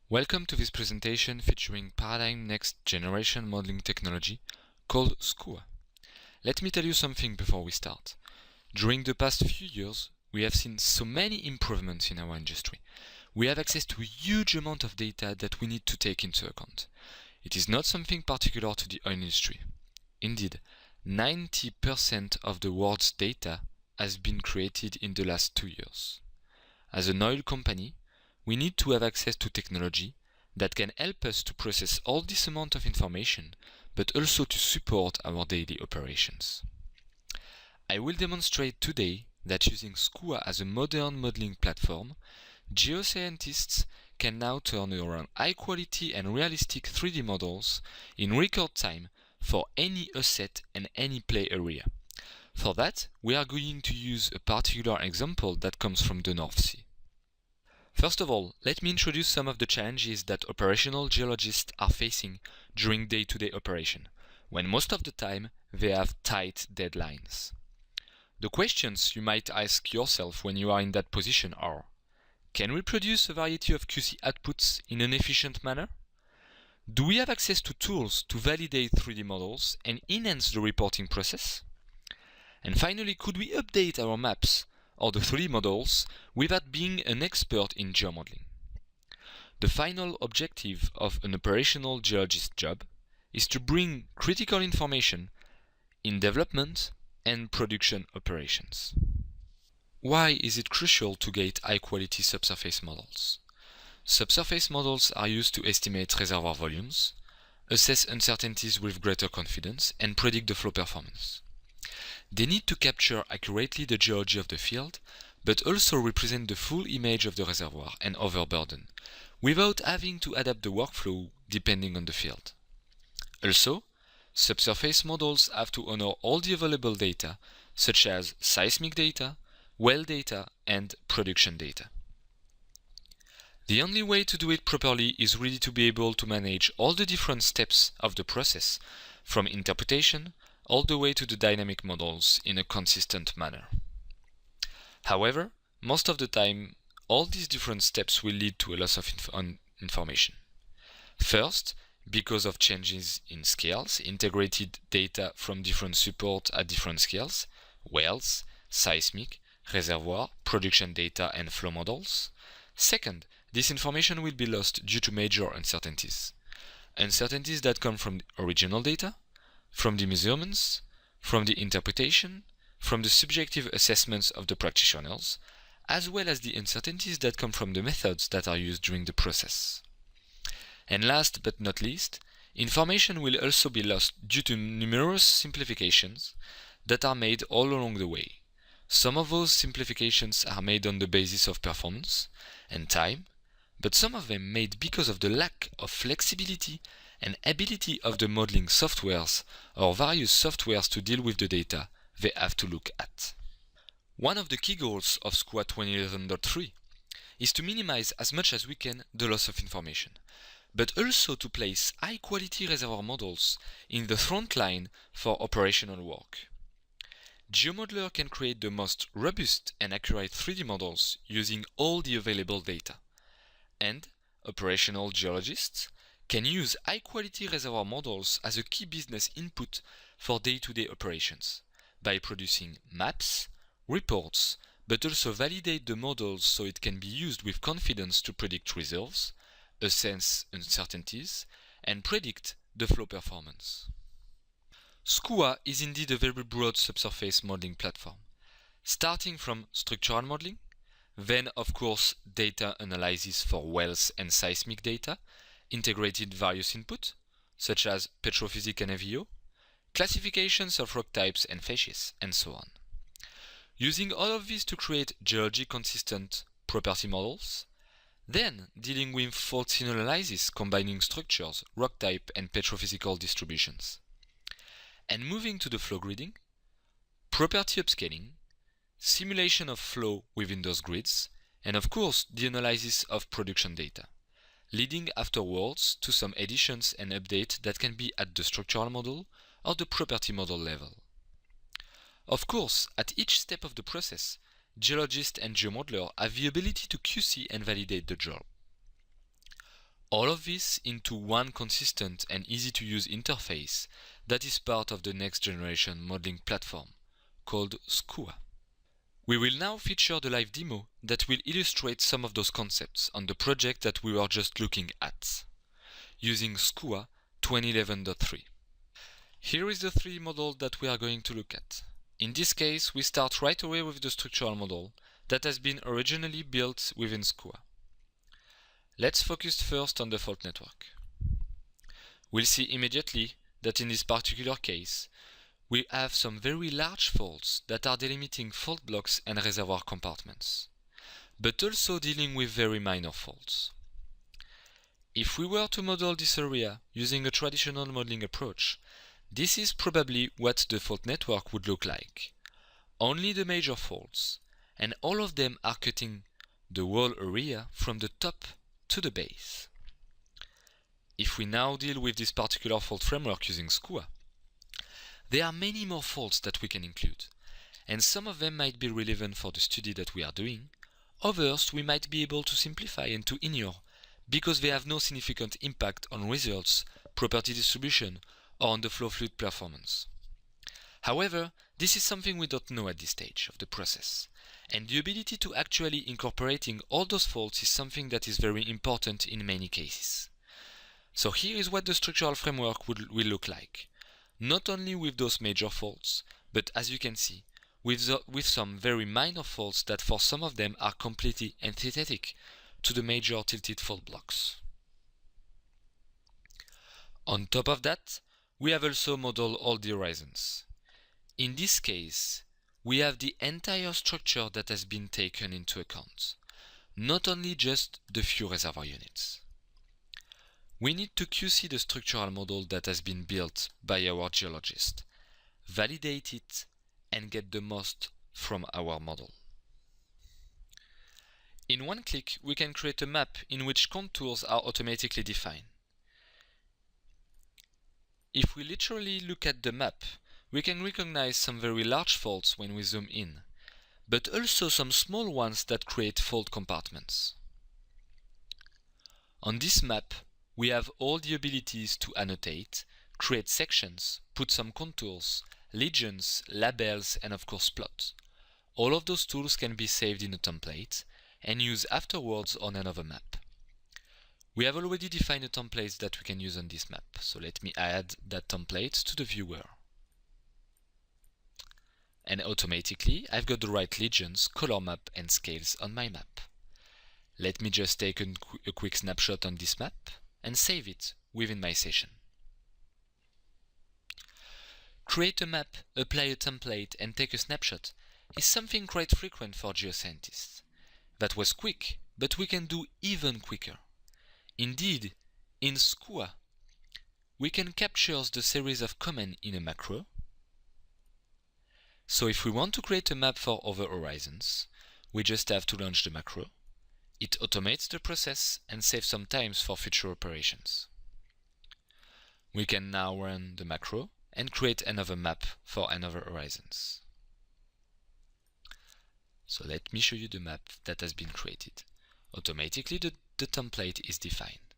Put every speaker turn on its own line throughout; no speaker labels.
Welcome to this presentation featuring Paradigm Next Generation Modeling Technology called SCUA. Let me tell you something before we start. During the past few years, we have seen so many improvements in our industry. We have access to a huge amount of data that we need to take into account. It is not something particular to the oil industry. Indeed, 90% of the world's data has been created in the last 2 years. As an oil company, we need to have access to technology that can help us to process all this amount of information, but also to support our daily operations. I will demonstrate today that using SCUA as a modern modeling platform, geoscientists can now turn around high-quality and realistic 3D models in record time for any asset and any play area. For that, we are going to use a particular example that comes from the North Sea. First of all, let me introduce some of the challenges that operational geologists are facing during day-to-day operation, when most of the time they have tight deadlines. The questions you might ask yourself when you are in that position are: can we produce a variety of QC outputs in an efficient manner? Do we have access to tools to validate 3D models and enhance the reporting process? And finally, could we update our maps or the 3D models without being an expert in geomodeling? The final objective of an operational geologist job is to bring critical information in development and production operations. Why is it crucial to get high-quality subsurface models? Subsurface models are used to estimate reservoir volumes, assess uncertainties with greater confidence, and predict the flow performance. They need to capture accurately the geology of the field, but also represent the full image of the reservoir and overburden, without having to adapt the workflow depending on the field. Also, subsurface models have to honor all the available data, such as seismic data, well data, and production data. The only way to do it properly is really to be able to manage all the different steps of the process, from interpretation all the way to the dynamic models in a consistent manner. However, most of the time, all these different steps will lead to a loss of information. First, because of changes in scales, integrated data from different support at different scales, wells, seismic, reservoir, production data, and flow models. Second, this information will be lost due to major uncertainties. Uncertainties that come from the original data, from the measurements, from the interpretation, from the subjective assessments of the practitioners, as well as the uncertainties that come from the methods that are used during the process. And last but not least, information will also be lost due to numerous simplifications that are made all along the way. Some of those simplifications are made on the basis of performance and time, but some of them made because of the lack of flexibility and ability of the modeling softwares or various softwares to deal with the data they have to look at. One of the key goals of SCUA 2011.3 is to minimize as much as we can the loss of information, but also to place high-quality reservoir models in the front line for operational work. GeoModeler can create the most robust and accurate 3D models using all the available data, and operational geologists can use high-quality reservoir models as a key business input for day-to-day operations by producing maps, reports, but also validate the models so it can be used with confidence to predict reserves, assess uncertainties, and predict the flow performance. SCUA is indeed a very broad subsurface modeling platform, starting from structural modeling, then of course data analysis for wells and seismic data, integrated various input, such as petrophysics and AVO, classifications of rock types and facies, and so on. Using all of these to create geology consistent property models, then dealing with fault signal analysis combining structures, rock type, and petrophysical distributions. And moving to the flow griding, property upscaling, simulation of flow within those grids, and of course the analysis of production data, leading afterwards to some additions and updates that can be at the structural model or the property model level. Of course, at each step of the process, geologists and geomodeler have the ability to QC and validate the job. All of this into one consistent and easy to use interface that is part of the next generation modeling platform called SCUA. We will now feature the live demo that will illustrate some of those concepts on the project that we were just looking at, using SCUA 2011.3. Here is the 3D model that we are going to look at. In this case, we start right away with the structural model that has been originally built within SCUA. Let's focus first on the fault network. We'll see immediately that in this particular case, we have some very large faults that are delimiting fault blocks and reservoir compartments, but also dealing with very minor faults. If we were to model this area using a traditional modeling approach, this is probably what the fault network would look like. Only the major faults, and all of them are cutting the whole area from the top to the base. If we now deal with this particular fault framework using SCUA, there are many more faults that we can include, and some of them might be relevant for the study that we are doing. Others we might be able to simplify and to ignore because they have no significant impact on results, property distribution, or on the flow fluid performance. However, this is something we don't know at this stage of the process, and the ability to actually incorporating all those faults is something that is very important in many cases. So here is what the structural framework will look like. Not only with those major faults, but as you can see, with some very minor faults that for some of them are completely antithetic to the major tilted fault blocks. On top of that, we have also modeled all the horizons. In this case, we have the entire structure that has been taken into account, not only just the few reservoir units. We need to QC the structural model that has been built by our geologist, validate it, and get the most from our model. In one click, we can create a map in which contours are automatically defined. If we literally look at the map, we can recognize some very large faults when we zoom in, but also some small ones that create fault compartments. On this map, we have all the abilities to annotate, create sections, put some contours, legends, labels, and of course plot. All of those tools can be saved in a template and used afterwards on another map. We have already defined a template that we can use on this map, so let me add that template to the viewer. And automatically, I've got the right legends, color map, and scales on my map. Let me just take a quick snapshot on this map and save it within my session. Create a map, apply a template, and take a snapshot is something quite frequent for geoscientists. That was quick, but we can do even quicker. Indeed, in SCUA, we can capture the series of commands in a macro. So if we want to create a map for other horizons, we just have to launch the macro. It automates the process and saves some time for future operations. We can now run the macro and create another map for another horizons. So let me show you the map that has been created. Automatically the template is defined,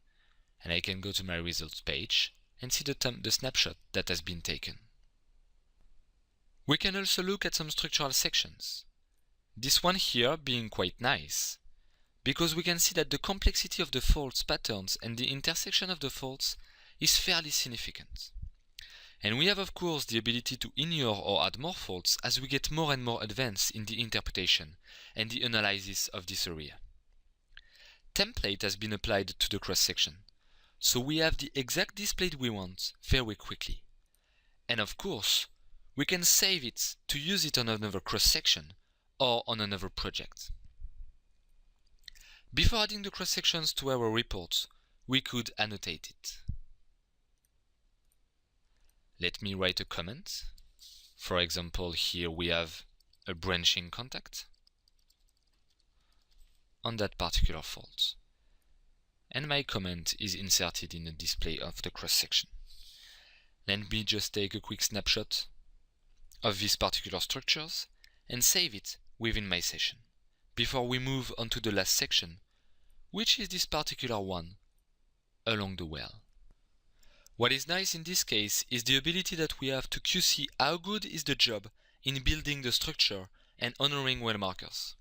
and I can go to my results page and see the snapshot that has been taken. We can also look at some structural sections. This one here being quite nice, because we can see that the complexity of the faults patterns and the intersection of the faults is fairly significant. And we have of course the ability to ignore or add more faults as we get more and more advanced in the interpretation and the analysis of this area. Template has been applied to the cross-section, so we have the exact display we want very quickly. And of course, we can save it to use it on another cross-section or on another project. Before adding the cross-sections to our report, we could annotate it. Let me write a comment. For example, here we have a branching contact on that particular fault. And my comment is inserted in the display of the cross-section. Let me just take a quick snapshot of these particular structures and save it within my session before we move on to the last section, which is this particular one along the well. What is nice in this case is the ability that we have to QC how good is the job in building the structure and honoring well markers.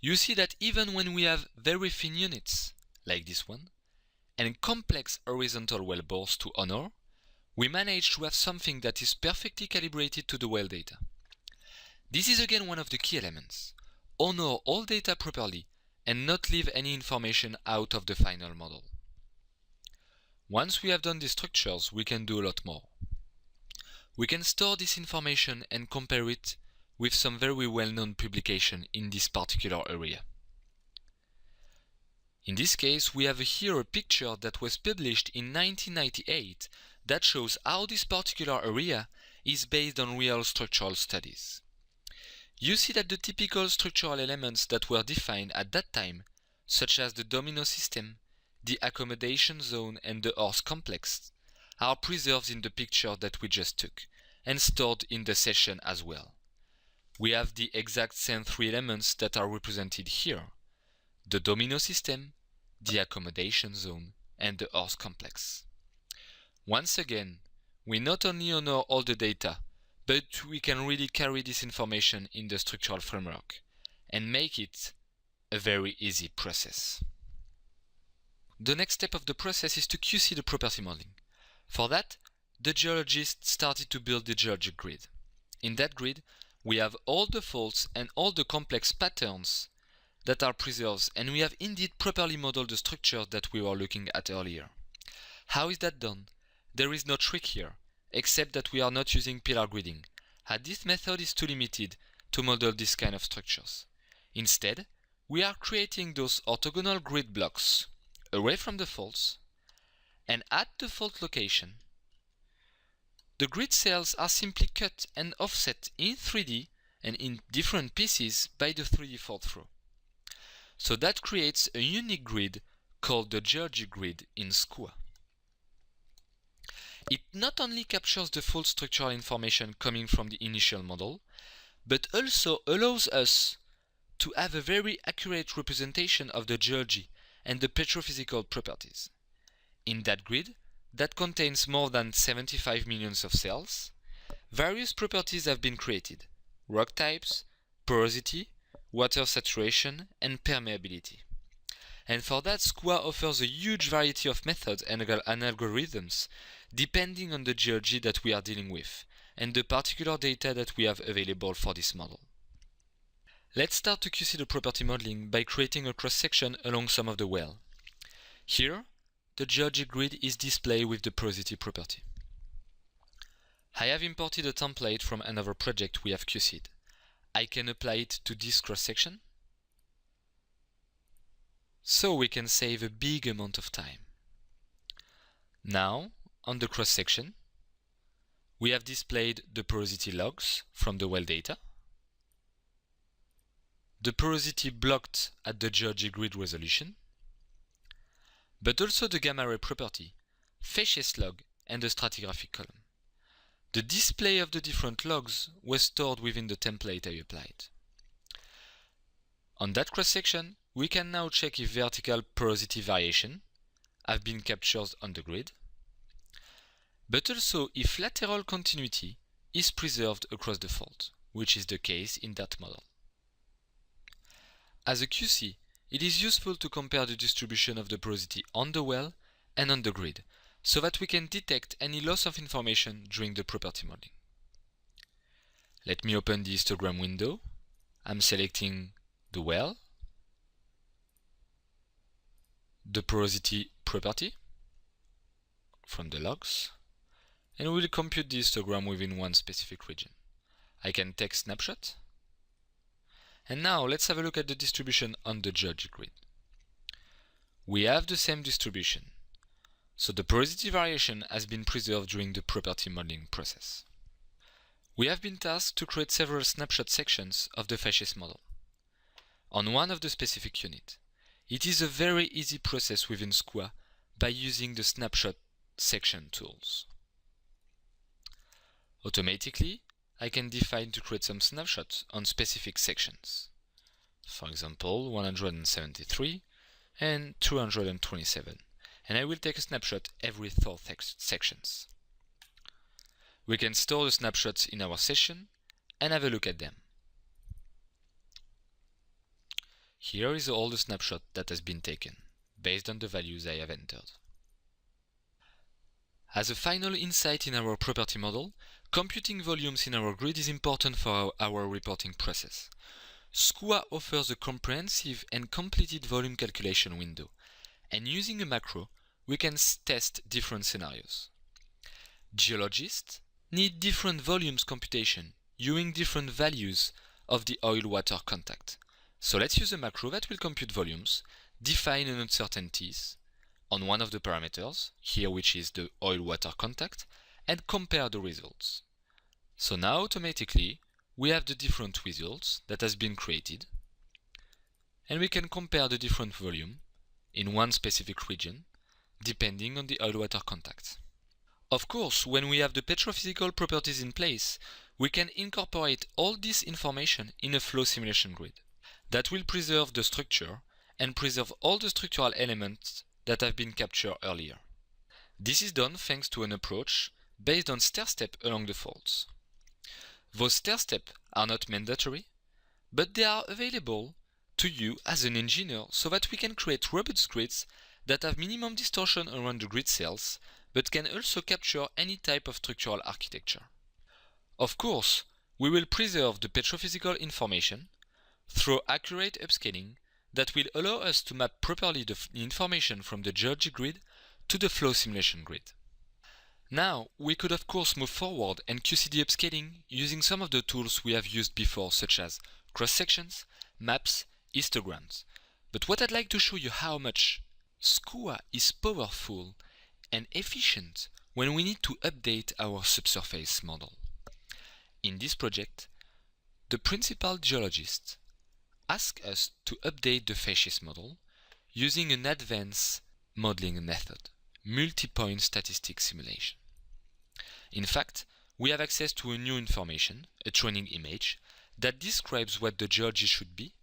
You see that even when we have very thin units, like this one, and complex horizontal well bores to honor, we manage to have something that is perfectly calibrated to the well data. This is again one of the key elements. Honor all data properly and not leave any information out of the final model. Once we have done these structures, we can do a lot more. We can store this information and compare it with some very well-known publication in this particular area. In this case, we have here a picture that was published in 1998 that shows how this particular area is based on real structural studies. You see that the typical structural elements that were defined at that time, such as the domino system, the accommodation zone and the horse complex, are preserved in the picture that we just took and stored in the session as well. We have the exact same three elements that are represented here: the domino system, the accommodation zone, and the horse complex. Once again, we not only honor all the data, but we can really carry this information in the structural framework and make it a very easy process. The next step of the process is to QC the property modeling. For that, the geologist started to build the geologic grid. In that grid, we have all the faults and all the complex patterns that are preserved, and we have indeed properly modeled the structure that we were looking at earlier. How is that done? There is no trick here, except that we are not using pillar gridding, as this method is too limited to model this kind of structures. Instead, we are creating those orthogonal grid blocks away from the faults, and at the fault location, the grid cells are simply cut and offset in 3D and in different pieces by the 3D fault throw. So that creates a unique grid called the geologic grid in SCUA. It not only captures the full structural information coming from the initial model, but also allows us to have a very accurate representation of the geology and the petrophysical properties. In that grid, that contains more than 75 million of cells, various properties have been created: rock types, porosity, water saturation, and permeability. And for that, SCUA offers a huge variety of methods and algorithms depending on the geology that we are dealing with and the particular data that we have available for this model. Let's start to QC the property modeling by creating a cross-section along some of the well. Here, the geologic grid is displayed with the porosity property. I have imported a template from another project we have QC'd. I can apply it to this cross-section, so we can save a big amount of time. Now, on the cross-section, we have displayed the porosity logs from the well data, the porosity blocked at the geologic grid resolution, but also the gamma ray property, facies log, and the stratigraphic column. The display of the different logs was stored within the template I applied. On that cross-section, we can now check if vertical porosity variation have been captured on the grid, but also if lateral continuity is preserved across the fault, which is the case in that model. As a QC, it is useful to compare the distribution of the porosity on the well and on the grid, so that we can detect any loss of information during the property modeling. Let me open the histogram window. I'm selecting the well, the porosity property from the logs, and we will compute the histogram within one specific region. I can take snapshot. And now let's have a look at the distribution on the geologic grid. We have the same distribution, so the porosity variation has been preserved during the property modeling process. We have been tasked to create several snapshot sections of the facies model on one of the specific unit. It is a very easy process within SCUA by using the snapshot section tools. Automatically, I can define to create some snapshots on specific sections. For example, 173 and 227. and I will take a snapshot every 4 sections. We can store the snapshots in our session and have a look at them. Here is all the snapshot that has been taken, based on the values I have entered. As a final insight in our property model, computing volumes in our grid is important for our reporting process. SCUA offers a comprehensive and completed volume calculation window, and using a macro, we can test different scenarios. Geologists need different volumes computation using different values of the oil-water contact. So let's use a macro that will compute volumes, define uncertainties on one of the parameters, here which is the oil-water contact, and compare the results. So now automatically we have the different results that has been created, and we can compare the different volume in one specific region depending on the oil-water contact. Of course, when we have the petrophysical properties in place, we can incorporate all this information in a flow simulation grid that will preserve the structure and preserve all the structural elements that have been captured earlier. This is done thanks to an approach based on stair-step along the faults. Those stair-steps are not mandatory, but they are available to you as an engineer so that we can create robust grids that have minimum distortion around the grid cells, but can also capture any type of structural architecture. Of course, we will preserve the petrophysical information through accurate upscaling that will allow us to map properly the information from the geology grid to the flow simulation grid. Now, we could of course move forward and QC the upscaling using some of the tools we have used before, such as cross-sections, maps, histograms. But what I'd like to show you how much SCUA is powerful and efficient when we need to update our subsurface model. In this project, the principal geologist asked us to update the facies model using an advanced modeling method, multi-point statistic simulation. In fact, we have access to a new information, a training image, that describes what the geology should be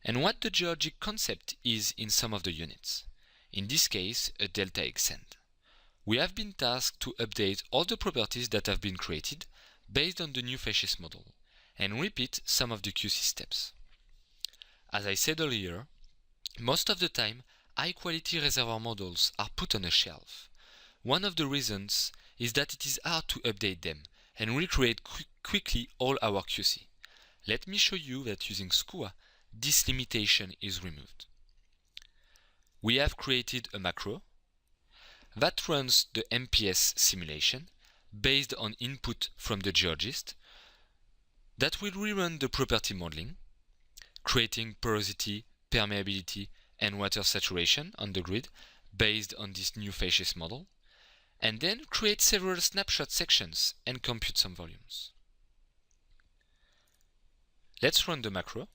and what the geologic concept is in some of the units. In this case, a delta extent. We have been tasked to update all the properties that have been created based on the new facies model and repeat some of the QC steps. As I said earlier, most of the time, high-quality reservoir models are put on a shelf. One of the reasons is that it is hard to update them and recreate quickly all our QC. Let me show you that using SCUA, this limitation is removed. We have created a macro that runs the MPS simulation based on input from the geologist that will rerun the property modeling, creating porosity, permeability, and water saturation on the grid based on this new facies model, and then create several snapshot sections and compute some volumes. Let's run the macro.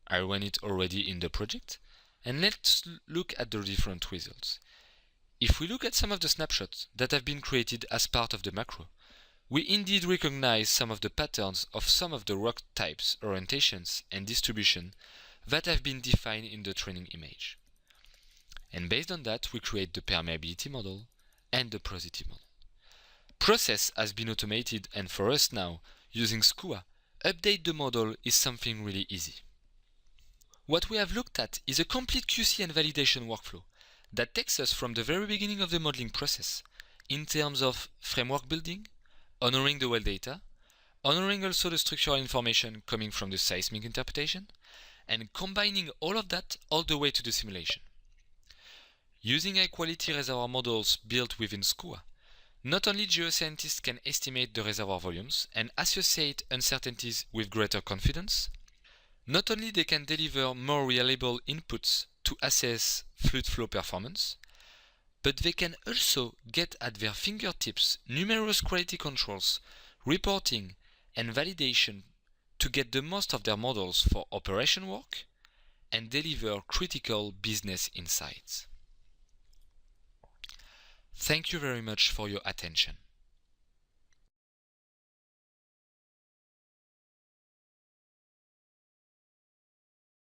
I ran it already in the project, and let's look at the different results. If we look at some of the snapshots that have been created as part of the macro, we indeed recognize some of the patterns of some of the rock types, orientations, and distribution that have been defined in the training image. And based on that, we create the permeability model and the porosity model. Process has been automated, and for us now, using SCUA, update the model is something really easy. What we have looked at is a complete QC and validation workflow that takes us from the very beginning of the modeling process in terms of framework building, honoring the well data, honoring also the structural information coming from the seismic interpretation, and combining all of that all the way to the simulation. Using high-quality reservoir models built within SCUA, not only geoscientists can estimate the reservoir volumes and associate uncertainties with greater confidence, not only they can deliver more reliable inputs to assess fluid flow performance, but they can also get at their fingertips numerous quality controls, reporting, and validation to get the most of their models for operation work and deliver critical business insights. Thank you very much for your attention.